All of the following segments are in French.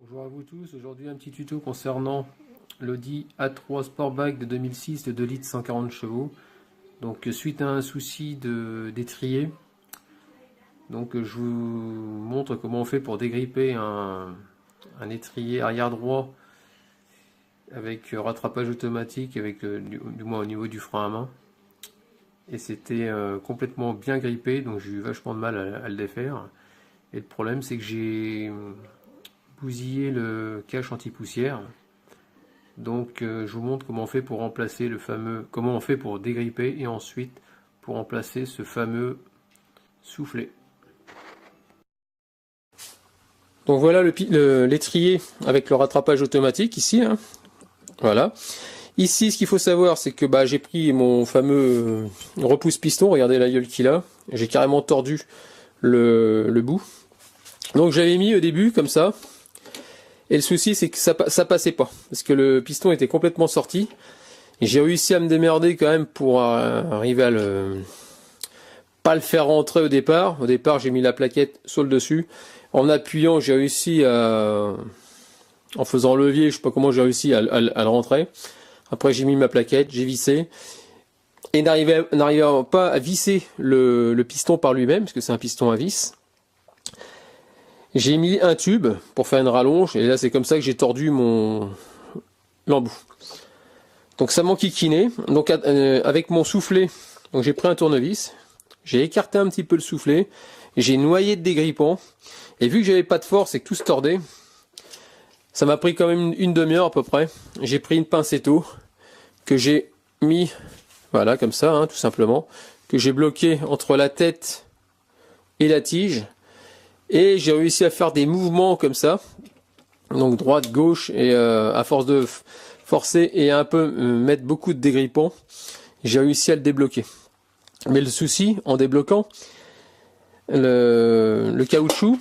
Bonjour à vous tous, aujourd'hui un petit tuto concernant l'Audi A3 Sportback de 2006 de 2 litres 140 chevaux. Donc suite à un souci d'étrier, je vous montre comment on fait pour dégripper un étrier arrière droit avec rattrapage automatique, avec du moins au niveau du frein à main. Et c'était complètement bien grippé, donc j'ai eu vachement de mal à le défaire. Et le problème c'est que j'ai bousillé le cache anti-poussière. Donc je vous montre comment on fait pour remplacer comment on fait pour dégripper et ensuite pour remplacer ce fameux soufflet. Donc voilà l'étrier avec le rattrapage automatique ici, hein. Voilà. Ici, ce qu'il faut savoir, c'est que j'ai pris mon fameux repousse-piston. Regardez la gueule qu'il a. J'ai carrément tordu le bout. Donc j'avais mis au début comme ça. Et le souci, c'est que ça passait pas, parce que le piston était complètement sorti. J'ai réussi à me démerder quand même pour arriver à pas le faire rentrer au départ. Au départ, j'ai mis la plaquette sur le dessus. En appuyant, j'ai réussi en faisant levier, je sais pas comment j'ai réussi à le rentrer. Après, j'ai mis ma plaquette, j'ai vissé. Et n'arrivant pas à visser le piston par lui-même, parce que c'est un piston à vis, j'ai mis un tube pour faire une rallonge, et là c'est comme ça que j'ai tordu l'embout. Donc ça m'enquiquinait. Donc avec mon soufflet, donc j'ai pris un tournevis, j'ai écarté un petit peu le soufflet, j'ai noyé de dégrippant, et vu que j'avais pas de force et que tout se tordait, ça m'a pris quand même une demi-heure à peu près. J'ai pris une pincetto que j'ai mis, voilà comme ça, hein, tout simplement, que j'ai bloqué entre la tête et la tige. Et j'ai réussi à faire des mouvements comme ça, donc droite, gauche, et à force de forcer et un peu mettre beaucoup de dégrippant, j'ai réussi à le débloquer. Mais le souci, en débloquant, le caoutchouc,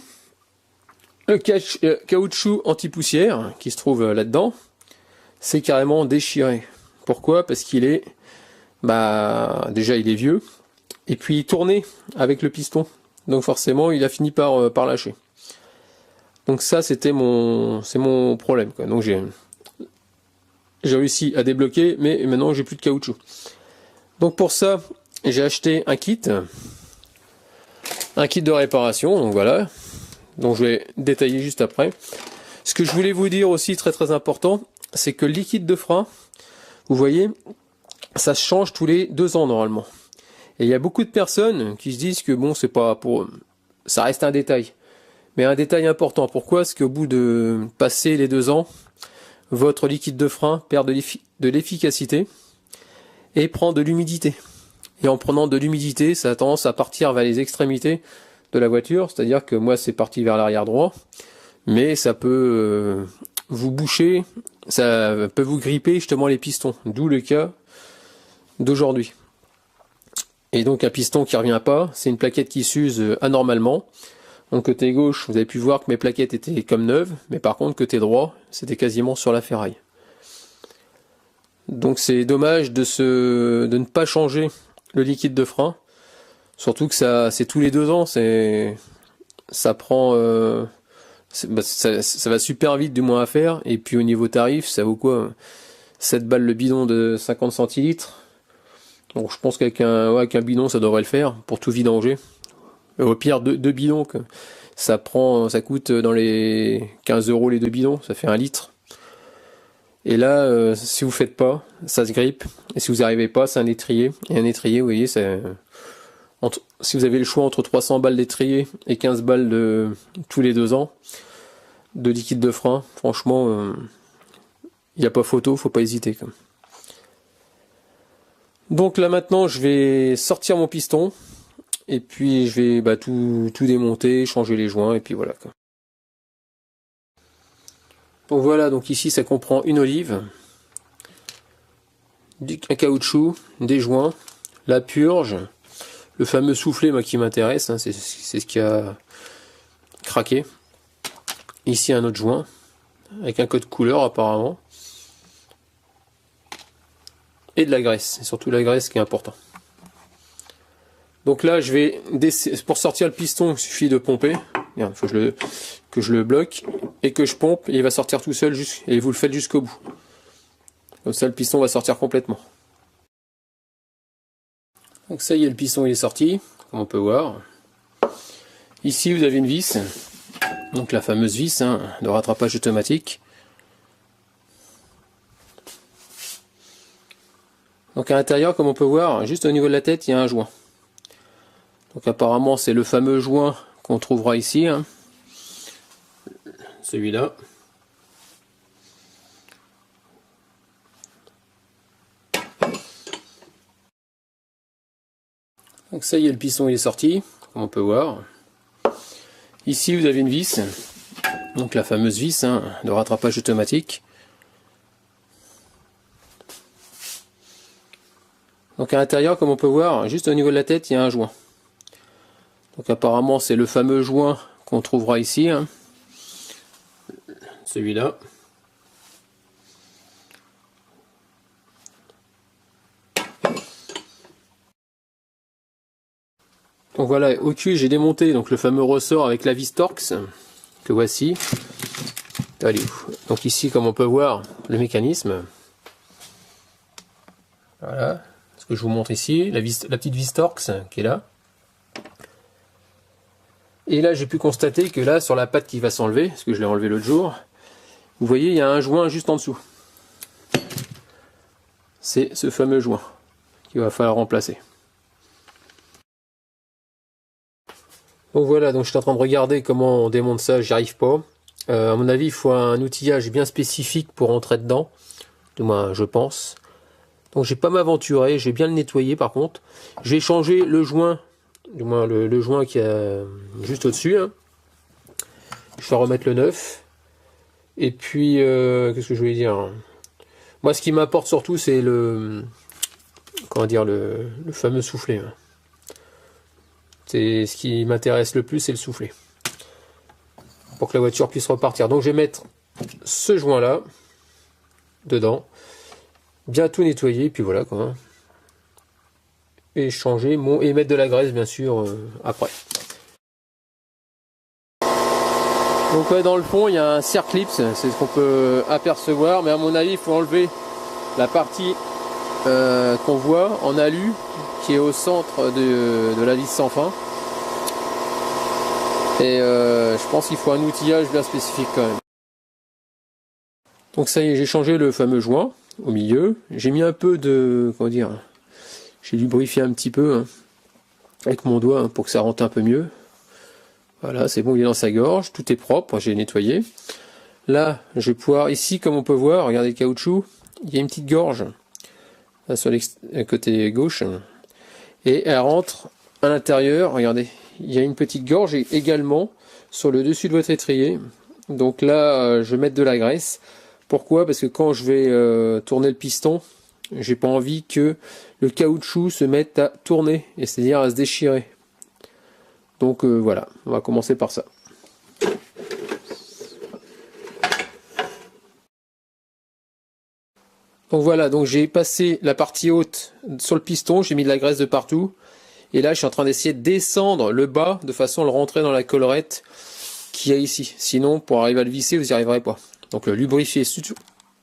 caoutchouc anti-poussière qui se trouve là-dedans, c'est carrément déchiré. Pourquoi? Parce qu'il est, déjà il est vieux, et puis tourné avec le piston. Donc forcément, il a fini par lâcher. Donc ça, c'est mon problème, quoi. Donc j'ai réussi à débloquer, mais maintenant j'ai plus de caoutchouc. Donc pour ça, j'ai acheté un kit de réparation. Donc voilà. Donc je vais détailler juste après. Ce que je voulais vous dire aussi, très très important, c'est que le liquide de frein, vous voyez, ça se change tous les 2 ans normalement. Et il y a beaucoup de personnes qui se disent que bon, c'est pas pour, ça reste un détail, mais un détail important. Pourquoi? Parce qu'au bout de passer les 2 ans, votre liquide de frein perd de l'efficacité et prend de l'humidité. Et en prenant de l'humidité, ça a tendance à partir vers les extrémités de la voiture. C'est-à-dire que moi, c'est parti vers l'arrière droit, mais ça peut vous boucher, ça peut vous gripper justement les pistons. D'où le cas d'aujourd'hui. Et donc un piston qui revient pas, c'est une plaquette qui s'use anormalement. Donc côté gauche, vous avez pu voir que mes plaquettes étaient comme neuves, mais par contre côté droit, c'était quasiment sur la ferraille. Donc c'est dommage de ne pas changer le liquide de frein, surtout que c'est tous les 2 ans, ça prend, ça va super vite du moins à faire. Et puis au niveau tarif, ça vaut quoi? 7 balles le bidon de 50 centilitres. Donc je pense qu'avec un bidon ça devrait le faire pour tout vidanger. Au pire 2 bidons, ça coûte dans les 15 € les 2 bidons, ça fait 1 litre. Et là, si vous faites pas, ça se grippe. Et si vous n'arrivez pas, c'est un étrier. Et un étrier, vous voyez, si vous avez le choix entre 300 balles d'étrier et 15 balles tous les 2 ans de liquide de frein, franchement, il n'y a pas photo, faut pas hésiter. Donc là maintenant je vais sortir mon piston et puis je vais tout démonter, changer les joints et puis voilà. Donc voilà, donc ici ça comprend une olive, un caoutchouc, des joints, la purge, le fameux soufflet qui m'intéresse, hein, c'est ce qui a craqué. Ici un autre joint avec un code couleur apparemment. Et de la graisse, et surtout la graisse qui est important. Donc là, pour sortir le piston, il suffit de pomper. Merde, faut que je le bloque et que je pompe, et il va sortir tout seul, et vous le faites jusqu'au bout. Comme ça, le piston va sortir complètement. Donc ça y est, le piston il est sorti, comme on peut voir. Ici, vous avez une vis, donc la fameuse vis de rattrapage automatique. Donc à l'intérieur, comme on peut voir, juste au niveau de la tête, il y a un joint. Donc apparemment, c'est le fameux joint qu'on trouvera ici. Celui-là. Donc ça y est, le piston il est sorti, comme on peut voir. Ici, vous avez une vis, donc la fameuse vis de rattrapage automatique. Donc à l'intérieur, comme on peut voir, juste au niveau de la tête, il y a un joint. Donc apparemment, c'est le fameux joint qu'on trouvera ici. Celui-là. Donc voilà, au cul, j'ai démonté donc le fameux ressort avec la vis Torx, que voici. Allez, donc ici, comme on peut voir, le mécanisme. Voilà, ce que je vous montre ici, la petite vis Torx qui est là. Et là, j'ai pu constater que là, sur la patte qui va s'enlever, parce que je l'ai enlevé l'autre jour, vous voyez, il y a un joint juste en dessous. C'est ce fameux joint qu'il va falloir remplacer. Donc voilà, donc je suis en train de regarder comment on démonte ça, j'y arrive pas. À mon avis, il faut un outillage bien spécifique pour rentrer dedans, du moins je pense. Donc j'ai pas m'aventurer, j'ai bien le nettoyer par contre. Je vais changer le joint, du moins le joint qui est juste au-dessus. Je vais remettre le neuf. Et puis, qu'est-ce que je voulais dire? Moi, ce qui m'apporte surtout, c'est le fameux soufflet. C'est ce qui m'intéresse le plus, c'est le soufflet. Pour que la voiture puisse repartir. Donc je vais mettre ce joint là dedans. Bien tout nettoyer, puis voilà quoi. Et changer et mettre de la graisse bien sûr après. Donc ouais, dans le fond il y a un circlips, c'est ce qu'on peut apercevoir, mais à mon avis il faut enlever la partie qu'on voit en alu qui est au centre de la vis sans fin. Et je pense qu'il faut un outillage bien spécifique quand même. Donc ça y est, j'ai changé le fameux joint au milieu. J'ai mis un peu de, comment dire, j'ai lubrifié un petit peu avec mon doigt pour que ça rentre un peu mieux. Voilà, c'est bon, il est dans sa gorge, tout est propre, j'ai nettoyé. Là, je vais pouvoir, ici comme on peut voir, regardez le caoutchouc, il y a une petite gorge là, sur le côté gauche. Et elle rentre à l'intérieur, regardez, il y a une petite gorge également sur le dessus de votre étrier. Donc là, je vais mettre de la graisse. Pourquoi? Parce que quand je vais tourner le piston, j'ai pas envie que le caoutchouc se mette à tourner, et c'est-à-dire à se déchirer. Donc voilà, on va commencer par ça. Donc voilà, donc j'ai passé la partie haute sur le piston, j'ai mis de la graisse de partout. Et là, je suis en train d'essayer de descendre le bas de façon à le rentrer dans la collerette qu'il y a ici. Sinon, pour arriver à le visser, vous n'y arriverez pas. Donc lubrifiez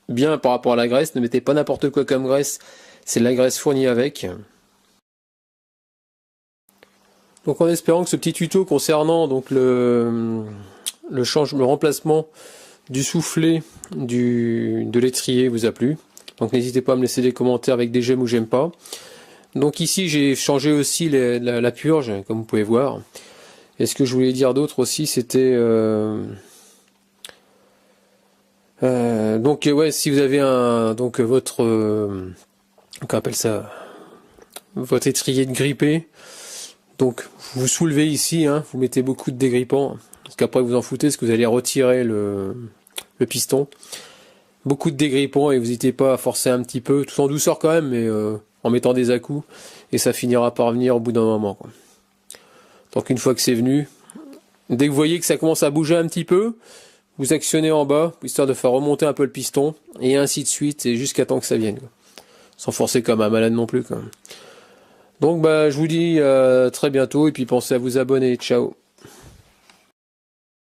bien par rapport à la graisse. Ne mettez pas n'importe quoi comme graisse. C'est de la graisse fournie avec. Donc en espérant que ce petit tuto concernant donc le remplacement du soufflet de l'étrier vous a plu. Donc n'hésitez pas à me laisser des commentaires avec des j'aime ou j'aime pas. Donc ici j'ai changé aussi la purge, comme vous pouvez voir. Et ce que je voulais dire d'autre aussi, c'était donc ouais, si vous avez votre qu'on appelle ça, votre étrier de grippé, donc vous soulevez ici, vous mettez beaucoup de dégrippant, parce qu'après vous en foutez, parce que vous allez retirer le piston. Beaucoup de dégrippant et vous n'hésitez pas à forcer un petit peu, tout en douceur quand même, mais en mettant des à-coups, et ça finira par venir au bout d'un moment, quoi. Donc une fois que c'est venu, dès que vous voyez que ça commence à bouger un petit peu, vous actionnez en bas, histoire de faire remonter un peu le piston, et ainsi de suite, et jusqu'à temps que ça vienne, quoi. Sans forcer comme un malade non plus, quand même. Donc je vous dis très bientôt, et puis pensez à vous abonner, ciao.